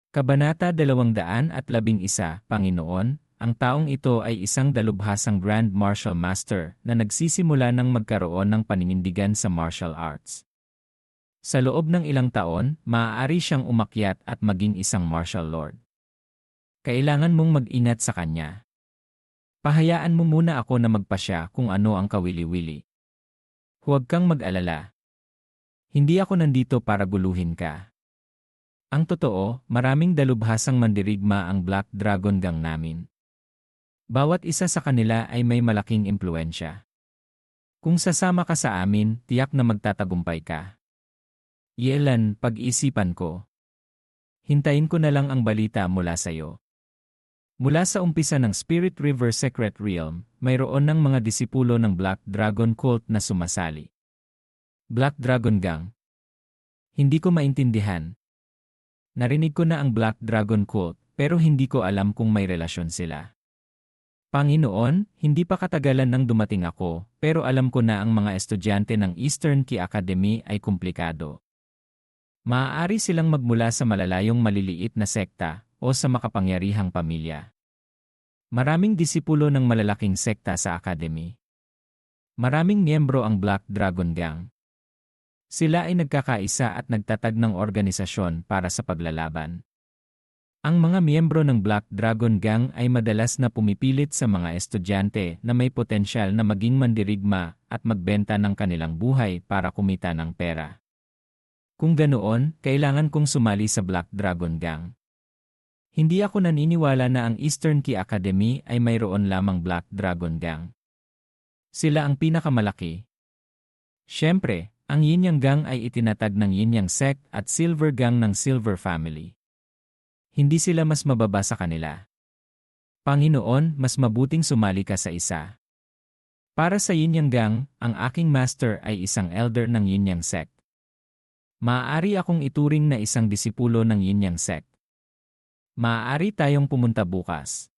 Kabanata 211, Panginoon, ang taong ito ay isang dalubhasang Grand Martial Master na nagsisimula ng magkaroon ng paninindigan sa martial arts. Sa loob ng ilang taon, maaari siyang umakyat at maging isang martial lord. Kailangan mong mag-ingat sa kanya. Pahayaan mo muna ako na magpasya kung ano ang kawili-wili. Huwag kang mag-alala. Hindi ako nandito para guluhin ka. Ang totoo, maraming dalubhasang mandirigma ang Black Dragon Gang namin. Bawat isa sa kanila ay may malaking impluensya. Kung sasama ka sa amin, tiyak na magtatagumpay ka. Yelan, pag-isipan ko. Hintayin ko na lang ang balita mula sa'yo. Mula sa umpisa ng Spirit River Secret Realm, mayroon ng mga disipulo ng Black Dragon Cult na sumasali. Black Dragon Gang. Hindi ko maintindihan. Narinig ko na ang Black Dragon Cult, pero hindi ko alam kung may relasyon sila. Panginoon, hindi pa katagalan nang dumating ako, pero alam ko na ang mga estudyante ng Eastern Key Academy ay komplikado. Maaari silang magmula sa malalayong maliliit na sekta o sa makapangyarihang pamilya. Maraming disipulo ng malalaking sekta sa academy. Maraming miyembro ang Black Dragon Gang. Sila ay nagkakaisa at nagtatag ng organisasyon para sa paglalaban. Ang mga miyembro ng Black Dragon Gang ay madalas na pumipilit sa mga estudyante na may potensyal na maging mandirigma at magbenta ng kanilang buhay para kumita ng pera. Kung ganoon, kailangan kong sumali sa Black Dragon Gang. Hindi ako naniniwala na ang Eastern Key Academy ay mayroon lamang Black Dragon Gang. Sila ang pinakamalaki. Siyempre, ang Yin Yang Gang ay itinatag ng Yin Yang Sect at Silver Gang ng Silver Family. Hindi sila mas mababa sa kanila. Panginoon, mas mabuting sumali ka sa isa. Para sa Yin Yang Gang, ang aking master ay isang elder ng Yin Yang Sect. Maaari akong ituring na isang disipulo ng Yin Yang Sect. Maaari tayong pumunta bukas.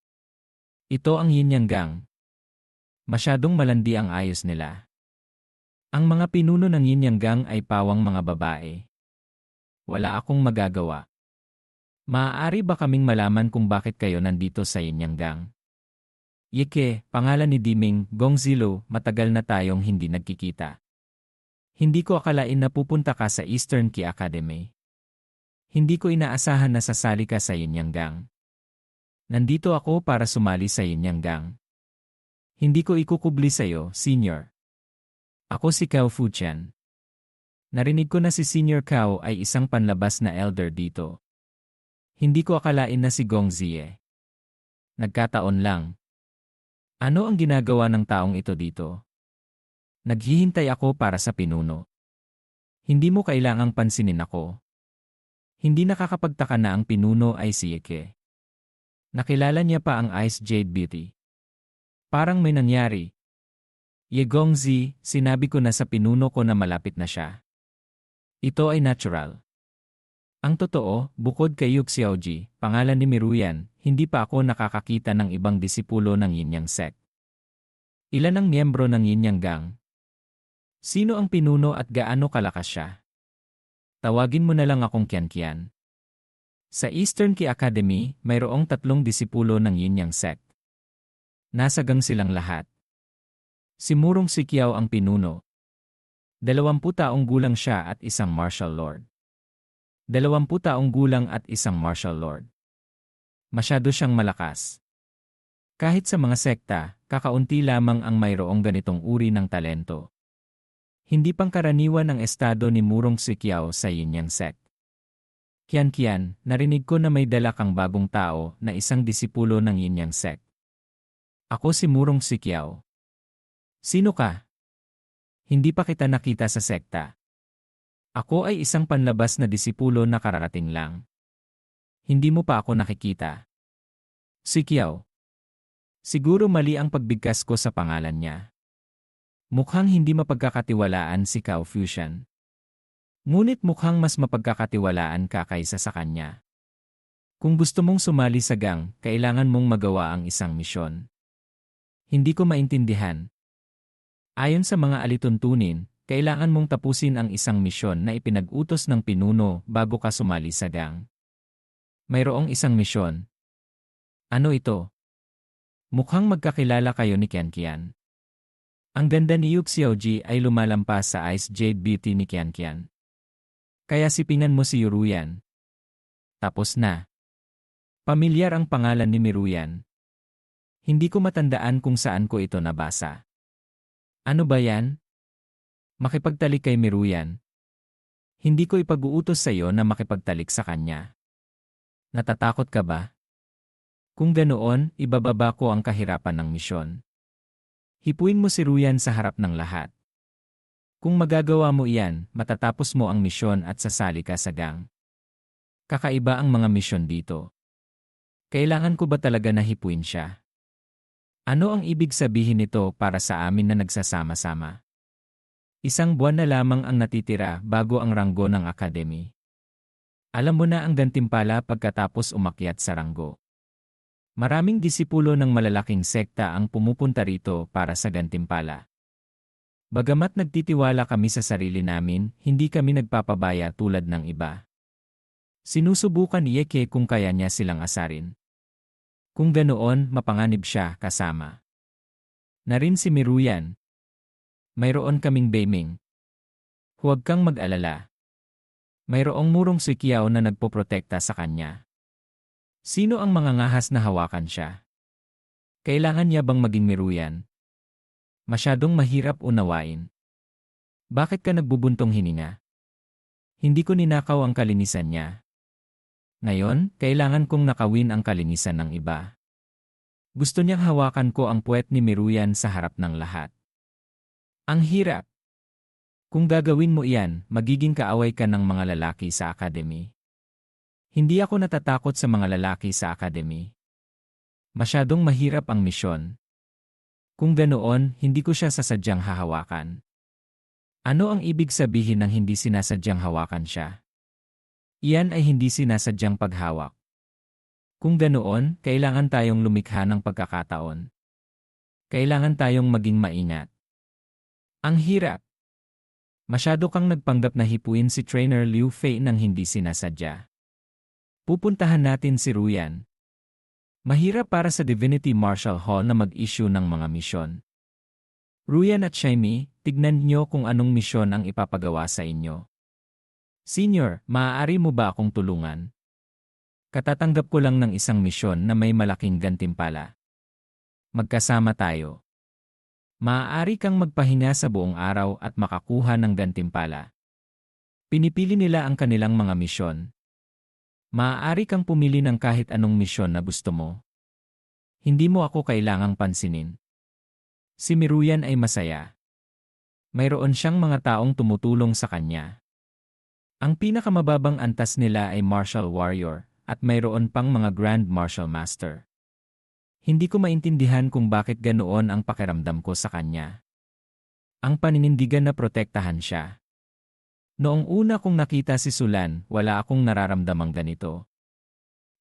Ito ang Yin Yang Gang. Masyadong malandi ang ayos nila. Ang mga pinuno ng Yin Yang Gang ay pawang mga babae. Wala akong magagawa. Maaari ba kaming malaman kung bakit kayo nandito sa Yin Yang Gang? Yeke, pangalan ni Diming, Gongzilo, matagal na tayong hindi nagkikita. Hindi ko akalain na pupunta ka sa Eastern Key Academy. Hindi ko inaasahan na sasali ka sa Yin Yang Gang. Nandito ako para sumali sa Yin Yang Gang. Hindi ko ikukubli sa'yo, Senior. Ako si Cao Fuqian. Narinig ko na si Senior Cao ay isang panlabas na elder dito. Hindi ko akalain na si Gong Zie. Nagkataon lang. Ano ang ginagawa ng taong ito dito? Naghihintay ako para sa pinuno. Hindi mo kailangang pansinin ako. Hindi nakakapagtaka na ang pinuno ay si Yeke. Nakilala niya pa ang Ice Jade Beauty. Parang may nangyari. Ye Gongzi, sinabi ko na sa pinuno ko na malapit na siya. Ito ay natural. Ang totoo, bukod kay Yu Xiaoji, pangalan ni Miruyan, hindi pa ako nakakakita ng ibang disipulo ng Yin Yang Sect. Ilan ang miyembro ng Yin Yang Gang? Sino ang pinuno at gaano kalakas siya? Tawagin mo na lang akong Qian. Sa Eastern Key Academy, mayroong 3 disipulo ng Yin Yang Sect. Nasa gang silang lahat. Si Murong Sikiao ang pinuno. 20 taong gulang siya at isang martial lord. 20 taong gulang at isang martial lord. Masyado siyang malakas. Kahit sa mga sekta, kakaunti lamang ang mayroong ganitong uri ng talento. Hindi pangkaraniwan ang estado ni Murong Sikiao sa Yin Yang Sect. Qian, narinig ko na may dala kang bagong tao na isang disipulo ng Yin Yang Sect. Ako si Murong Sikiao. Sino ka? Hindi pa kita nakita sa sekta. Ako ay isang panlabas na disipulo na kararating lang. Hindi mo pa ako nakikita. Sikiao. Siguro mali ang pagbigkas ko sa pangalan niya. Mukhang hindi mapagkakatiwalaan si Cao Fuqian. Ngunit mukhang mas mapagkakatiwalaan ka kaysa sa kanya. Kung gusto mong sumali sa gang, kailangan mong magawa ang isang misyon. Hindi ko maintindihan. Ayon sa mga alituntunin, kailangan mong tapusin ang isang misyon na ipinag-utos ng pinuno bago ka sumali sa gang. Mayroong isang misyon. Ano ito? Mukhang magkakilala kayo ni Qianqian. Ang ganda ni Yu Xiaoji ay lumalampas sa Ice Jade Beauty ni Qianqian. Kaya sipingan mo si Yuruyan. Tapos na. Pamilyar ang pangalan ni Miruyan. Hindi ko matandaan kung saan ko ito nabasa. Ano ba yan? Makipagtalik kay Miruyan. Hindi ko ipag-uutos sa iyo na makipagtalik sa kanya. Natatakot ka ba? Kung ganoon, ibababa ko ang kahirapan ng misyon. Hipuin mo si Ruyan sa harap ng lahat. Kung magagawa mo iyan, matatapos mo ang misyon at sasali ka sa gang. Kakaiba ang mga misyon dito. Kailangan ko ba talaga na hipuin siya? Ano ang ibig sabihin nito para sa amin na nagsasama-sama? Isang buwan na lamang ang natitira bago ang ranggo ng akademi. Alam mo na ang gantimpala pagkatapos umakyat sa ranggo. Maraming disipulo ng malalaking sekta ang pumupunta rito para sa gantimpala. Bagamat nagtitiwala kami sa sarili namin, hindi kami nagpapabaya tulad ng iba. Sinusubukan ni Yeke kung kaya niya silang asarin. Kung ganoon, mapanganib siya kasama. Narin si Miruyan. Mayroon kaming Beiming. Huwag kang mag-alala. Mayroong murong Suikiao na nagpoprotekta sa kanya. Sino ang mga ngahas na hawakan siya? Kailangan niya bang maging Miruyan? Masyadong mahirap unawain. Bakit ka nagbubuntong hininga? Hindi ko ninakaw ang kalinisan niya. Ngayon, kailangan kong nakawin ang kalinisan ng iba. Gusto niyang hawakan ko ang puwet ni Miruyan sa harap ng lahat. Ang hirap. Kung gagawin mo iyan, magiging kaaway ka ng mga lalaki sa akademi. Hindi ako natatakot sa mga lalaki sa akademi. Masyadong mahirap ang misyon. Kung ganoon, hindi ko siya sasadyang hahawakan. Ano ang ibig sabihin ng hindi sinasadyang hawakan siya? Iyan ay hindi sinasadyang paghawak. Kung ganoon, kailangan tayong lumikha ng pagkakataon. Kailangan tayong maging maingat. Ang hirap. Masyado kang nagpanggap na hipuin si Trainer Liu Fei nang hindi sinasadya. Pupuntahan natin si Ruyan. Mahirap para sa Divinity Martial Hall na mag-issue ng mga misyon. Ruyan at Shaimi, tignan niyo kung anong misyon ang ipapagawa sa inyo. Senior, maaari mo ba akong tulungan? Katatanggap ko lang ng isang misyon na may malaking gantimpala. Magkasama tayo. Maaari kang magpahinga sa buong araw at makakuha ng gantimpala. Pinipili nila ang kanilang mga misyon. Maaari kang pumili ng kahit anong misyon na gusto mo. Hindi mo ako kailangang pansinin. Si Miruyan ay masaya. Mayroon siyang mga taong tumutulong sa kanya. Ang pinakamababang antas nila ay Martial Warrior at mayroon pang mga Grand Martial Master. Hindi ko maintindihan kung bakit ganoon ang pakiramdam ko sa kanya. Ang paninindigan na protektahan siya. Noong una kong nakita si Sulan, wala akong nararamdamang ganito.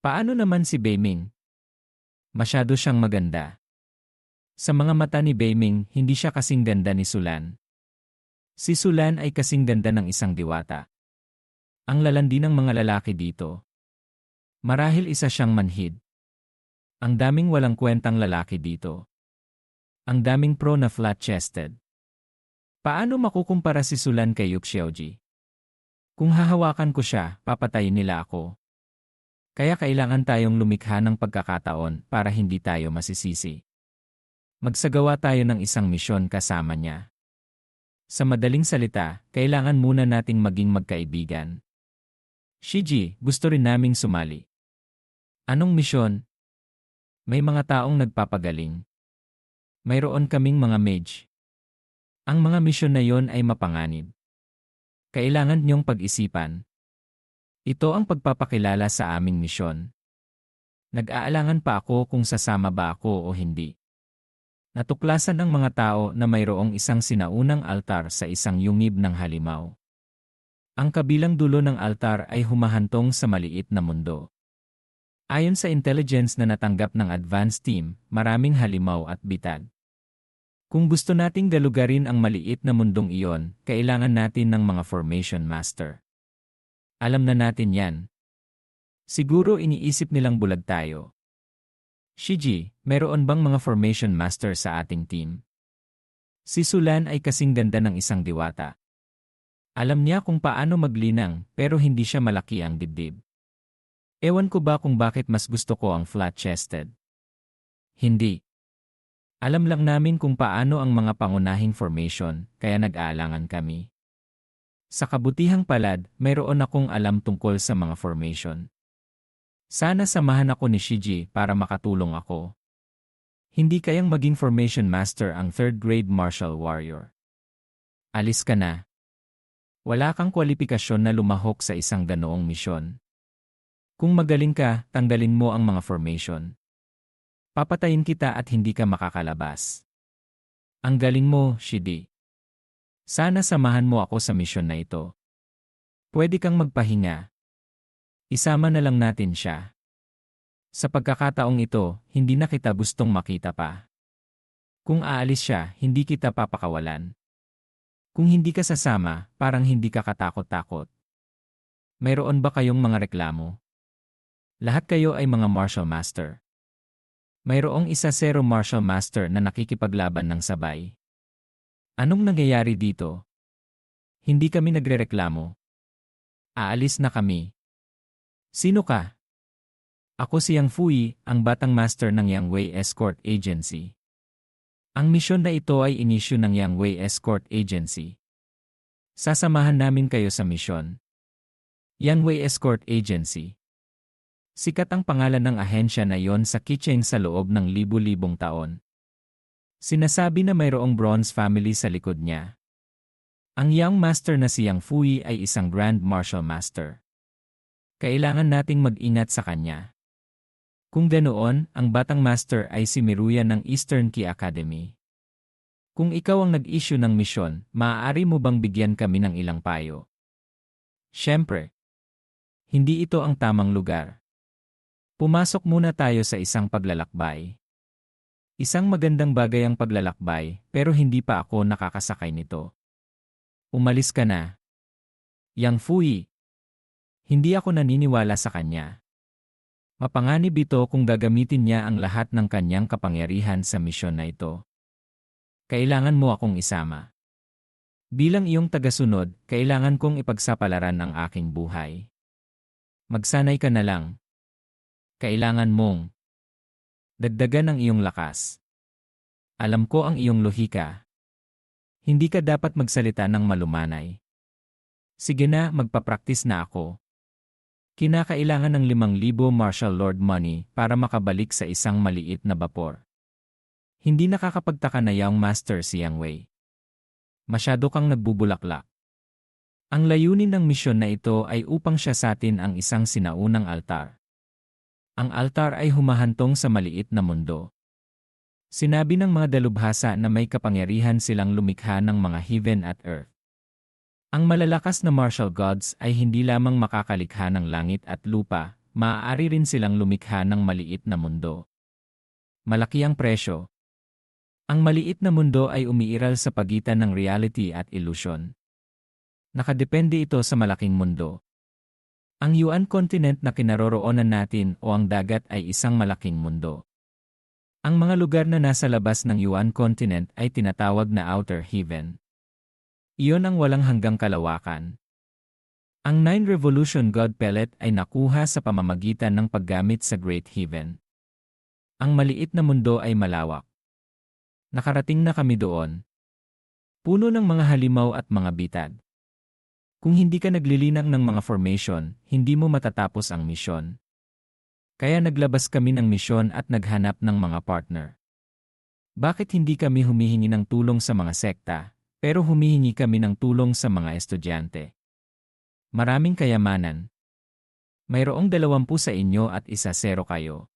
Paano naman si Beiming? Masyado siyang maganda. Sa mga mata ni Beiming, hindi siya kasing ganda ni Sulan. Si Sulan ay kasing ganda ng isang diwata. Ang lalandi ng mga lalaki dito. Marahil isa siyang manhid. Ang daming walang kwentang lalaki dito. Ang daming pro na flat-chested. Paano makukumpara si Sulan kay Yu Xiaoji? Kung hahawakan ko siya, papatayin nila ako. Kaya kailangan tayong lumikha ng pagkakataon para hindi tayo masisisi. Magsagawa tayo ng isang misyon kasama niya. Sa madaling salita, kailangan muna nating maging magkaibigan. Shiji, gusto rin naming sumali. Anong misyon? May mga taong nagpapagaling. Mayroon kaming mga mage. Ang mga misyon na yon ay mapanganib. Kailangan niyong pag-isipan. Ito ang pagpapakilala sa aming misyon. Nag-aalangan pa ako kung sasama ba ako o hindi. Natuklasan ng mga tao na mayroong isang sinaunang altar sa isang yungib ng halimaw. Ang kabilang dulo ng altar ay humahantong sa maliit na mundo. Ayon sa intelligence na natanggap ng advanced team, maraming halimaw at bitag. Kung gusto nating galugarin ang maliit na mundong iyon, kailangan natin ng mga formation master. Alam na natin yan. Siguro iniisip nilang bulag tayo. Shiji, meron bang mga formation master sa ating team? Si Sulan ay kasing ganda ng isang diwata. Alam niya kung paano maglinang pero hindi siya malaki ang dibdib. Ewan ko ba kung bakit mas gusto ko ang flat-chested. Hindi. Alam lang namin kung paano ang mga pangunahing formation, kaya nag-aalangan kami. Sa kabutihang palad, mayroon akong alam tungkol sa mga formation. Sana samahan ako ni Shiji para makatulong ako. Hindi kayang maging formation master ang third grade martial warrior. Alis ka na. Wala kang kwalipikasyon na lumahok sa isang ganoong misyon. Kung magaling ka, tanggalin mo ang mga formation. Papatayin kita at hindi ka makakalabas. Ang galing mo, Shidi. Sana samahan mo ako sa misyon na ito. Pwede kang magpahinga. Isama na lang natin siya. Sa pagkakataong ito, hindi na kita gustong makita pa. Kung aalis siya, hindi kita papakawalan. Kung hindi ka sasama, parang hindi ka katakot-takot. Mayroon ba kayong mga reklamo? Lahat kayo ay mga martial master. Mayroong isa zero martial master na nakikipaglaban ng sabay. Anong nangyayari dito? Hindi kami nagrereklamo. Aalis na kami. Sino ka? Ako si Yang Fui, ang batang master ng Yang Wei Escort Agency. Ang misyon na ito ay inisyu ng Yang Wei Escort Agency. Sasamahan namin kayo sa misyon. Yang Wei Escort Agency. Sikat ang pangalan ng ahensya na yon sa Kicheng sa loob ng libu-libong taon. Sinasabi na mayroong bronze family sa likod niya. Ang young master na si Yang Fui ay isang grand martial master. Kailangan nating mag-ingat sa kanya. Kung ganoon, ang batang master ay si Miruya ng Eastern Ki Academy. Kung ikaw ang nag-issue ng misyon, maaari mo bang bigyan kami ng ilang payo? Siyempre. Hindi ito ang tamang lugar. Pumasok muna tayo sa isang paglalakbay. Isang magandang bagay ang paglalakbay, pero hindi pa ako nakakasakay nito. Umalis ka na. Yang Fui. Hindi ako naniniwala sa kanya. Mapanganib ito kung gagamitin niya ang lahat ng kanyang kapangyarihan sa misyon na ito. Kailangan mo akong isama. Bilang iyong tagasunod, kailangan kong ipagsapalaran ang aking buhay. Magsanay ka na lang. Kailangan mong dagdagan ang iyong lakas. Alam ko ang iyong lohika. Hindi ka dapat magsalita ng malumanay. Sige na, magpa-practice na ako. Kinakailangan ng 5,000 martial lord money para makabalik sa isang maliit na bapor. Hindi nakakapagtaka na young master si Yang Wei. Masyado kang nagbubulaklak. Ang layunin ng misyon na ito ay upang siya sa atin ang isang sinaunang altar. Ang altar ay humahantong sa maliit na mundo. Sinabi ng mga dalubhasa na may kapangyarihan silang lumikha ng mga heaven at earth. Ang malalakas na martial gods ay hindi lamang makakalikha ng langit at lupa, maaari rin silang lumikha ng maliit na mundo. Malaki ang presyo. Ang maliit na mundo ay umiiral sa pagitan ng reality at illusion. Nakadepende ito sa malaking mundo. Ang Yuan continent na kinaroroonan natin o ang dagat ay isang malaking mundo. Ang mga lugar na nasa labas ng Yuan continent ay tinatawag na outer heaven. Iyon ang walang hanggang kalawakan. Ang Nine Revolution God Pellet ay nakuha sa pamamagitan ng paggamit sa Great Heaven. Ang maliit na mundo ay malawak. Nakarating na kami doon. Puno ng mga halimaw at mga bitad. Kung hindi ka naglilinang ng mga formation, hindi mo matatapos ang misyon. Kaya naglabas kami ng misyon at naghanap ng mga partner. Bakit hindi kami humihingi ng tulong sa mga sekta, pero humihingi kami ng tulong sa mga estudyante? Maraming kayamanan. Mayroong 20 sa inyo at 10 kayo.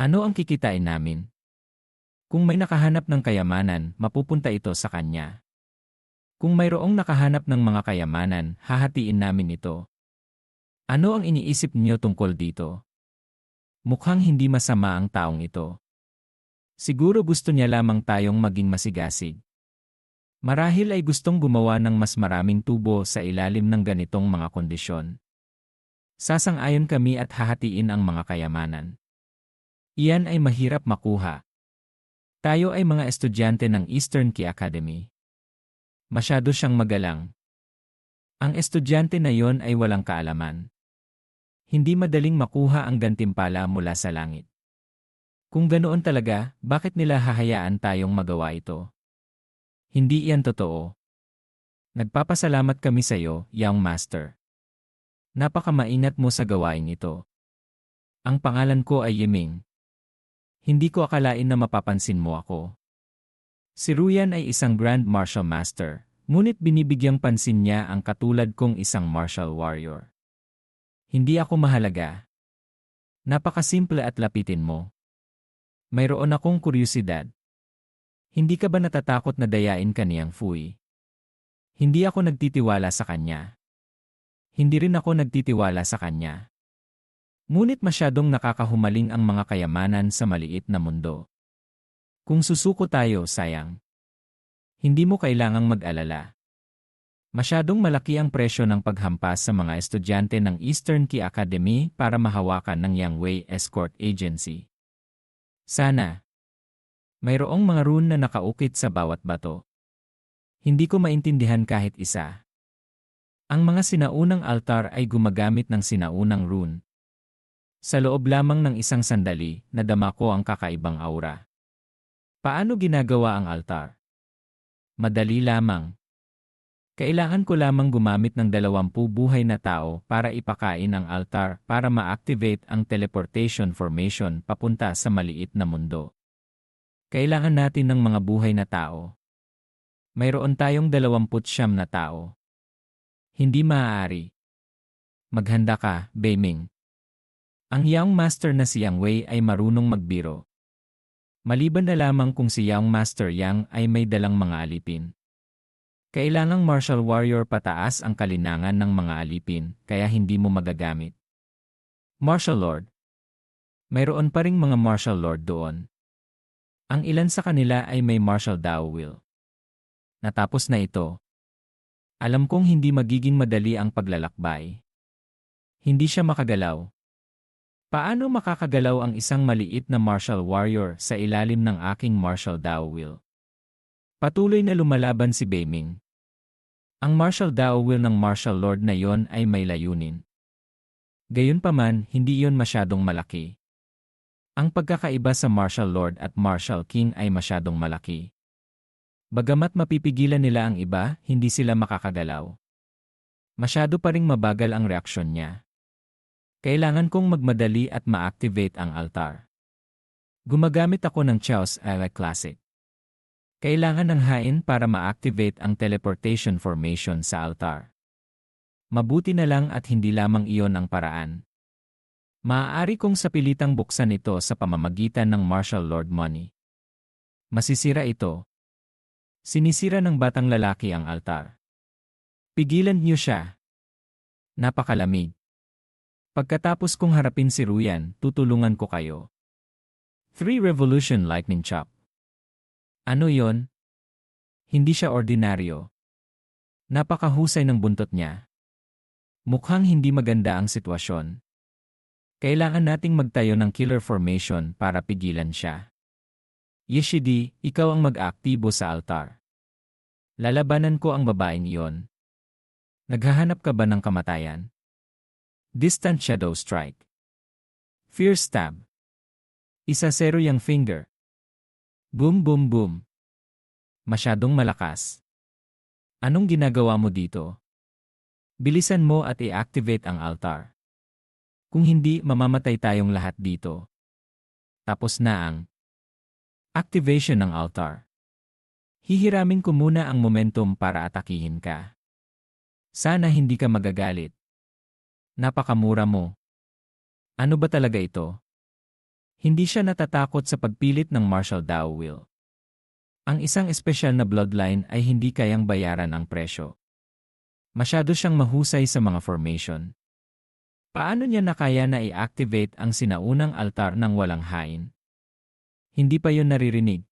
Ano ang kikitain namin? Kung may nakahanap ng kayamanan, mapupunta ito sa kanya. Kung mayroong nakahanap ng mga kayamanan, hahatiin namin ito. Ano ang iniisip niyo tungkol dito? Mukhang hindi masama ang taong ito. Siguro gusto niya lamang tayong maging masigasig. Marahil ay gustong gumawa ng mas maraming tubo sa ilalim ng ganitong mga kondisyon. Sasang-ayon kami at hahatiin ang mga kayamanan. Iyan ay mahirap makuha. Tayo ay mga estudyante ng Eastern Key Academy. Masyado siyang magalang. Ang estudyante na yon ay walang kaalaman. Hindi madaling makuha ang gantimpala mula sa langit. Kung ganoon talaga, bakit nila hahayaan tayong magawa ito? Hindi iyan totoo. Nagpapasalamat kami sa iyo, Young Master. Napakamaingat mo sa gawain ito. Ang pangalan ko ay Yiming. Hindi ko akalain na mapapansin mo ako. Si Ruyan ay isang Grand Martial Master, ngunit binibigyang pansin niya ang katulad kong isang martial warrior. Hindi ako mahalaga. Napakasimple at lapitin mo. Mayroon akong kuryosidad. Hindi ka ba natatakot na dayain ka niyang Fui? Hindi ako nagtitiwala sa kanya. Hindi rin ako nagtitiwala sa kanya. Ngunit masyadong nakakahumaling ang mga kayamanan sa maliit na mundo. Kung susuko tayo, sayang. Hindi mo kailangang mag-alala. Masyadong malaki ang presyo ng paghampas sa mga estudyante ng Eastern Key Academy para mahawakan ng Yangwei Escort Agency. Sana. Mayroong mga rune na nakaukit sa bawat bato. Hindi ko maintindihan kahit isa. Ang mga sinaunang altar ay gumagamit ng sinaunang rune. Sa loob lamang ng isang sandali, nadama ko ang kakaibang aura. Paano ginagawa ang altar? Madali lamang. Kailangan ko lamang gumamit ng 20 buhay na tao para ipakain ang altar para ma-activate ang teleportation formation papunta sa maliit na mundo. Kailangan natin ng mga buhay na tao. Mayroon tayong 29 na tao. Hindi maaari. Maghanda ka, Beiming. Ang Young Master na si Yang Wei ay marunong magbiro. Maliban na lamang kung si Young Master Yang ay may dalang mga alipin. Kailangang martial warrior pataas ang kalinangan ng mga alipin, kaya hindi mo magagamit. Martial Lord. Mayroon pa ring mga martial lord doon. Ang ilan sa kanila ay may martial Dao will. Natapos na ito. Alam kong hindi magiging madali ang paglalakbay. Hindi siya makagalaw. Paano makakagalaw ang isang maliit na martial warrior sa ilalim ng aking martial Dao will? Patuloy na lumalaban si Beiming. Ang martial Dao will ng martial lord na yon ay may layunin. Gayunpaman, hindi yon masyadong malaki. Ang pagkakaiba sa martial lord at martial king ay masyadong malaki. Bagamat mapipigilan nila ang iba, hindi sila makakagalaw. Masyado pa ring mabagal ang reaksyon niya. Kailangan kong magmadali at ma-activate ang altar. Gumagamit ako ng Chaos Ally Classic. Kailangan ng hain para ma-activate ang teleportation formation sa altar. Mabuti na lang at hindi lamang iyon ang paraan. Maaari kong sapilitang buksan ito sa pamamagitan ng Martial Lord Money. Masisira ito. Sinisira ng batang lalaki ang altar. Pigilan niyo siya. Napakalamig. Pagkatapos kong harapin si Ruyan, tutulungan ko kayo. 3 Revolution Lightning Chop. Ano yon? Hindi siya ordinaryo. Napakahusay ng buntot niya. Mukhang hindi maganda ang sitwasyon. Kailangan nating magtayo ng killer formation para pigilan siya. Yeshidi, ikaw ang mag-aaktibo sa altar. Lalabanan ko ang babaeng iyon. Naghahanap ka ba ng kamatayan? Distant Shadow Strike. Fierce Stab. 1-0 yang finger. Boom boom boom. Masyadong malakas. Anong ginagawa mo dito? Bilisan mo at i-activate ang altar. Kung hindi, mamamatay tayong lahat dito. Tapos na ang activation ng altar. Hihiramin ko muna ang momentum para atakihin ka. Sana hindi ka magagalit. Napakamura mo. Ano ba talaga ito? Hindi siya natatakot sa pagpilit ng martial Dao will. Ang isang espesyal na bloodline ay hindi kayang bayaran ang presyo. Masyado siyang mahusay sa mga formation. Paano niya nakaya na i-activate ang sinaunang altar ng walang hain? Hindi pa yon naririnig.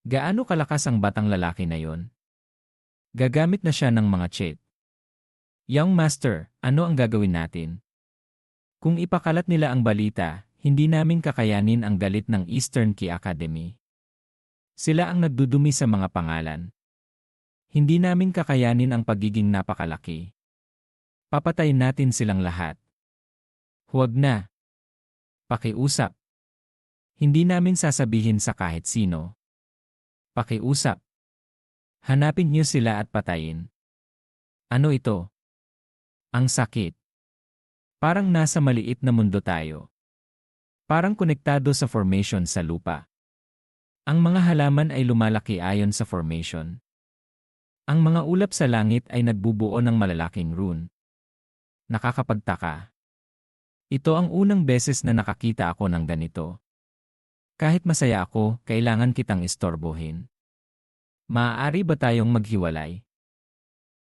Gaano kalakas ang batang lalaki na yon? Gagamit na siya ng mga cheat. Young Master, ano ang gagawin natin? Kung ipakalat nila ang balita, hindi namin kakayanin ang galit ng Eastern Key Academy. Sila ang nagdudumi sa mga pangalan. Hindi namin kakayanin ang pagiging napakalaki. Papatayin natin silang lahat. Huwag na. Pakiusap. Hindi namin sasabihin sa kahit sino. Pakiusap. Hanapin niyo sila at patayin. Ano ito? Ang sakit. Parang nasa maliit na mundo tayo. Parang konektado sa formation sa lupa. Ang mga halaman ay lumalaki ayon sa formation. Ang mga ulap sa langit ay nagbubuo ng malalaking rune. Nakakapagtaka. Ito ang unang beses na nakakita ako ng ganito. Kahit masaya ako, kailangan kitang istorbohin. Maaari ba tayong maghiwalay?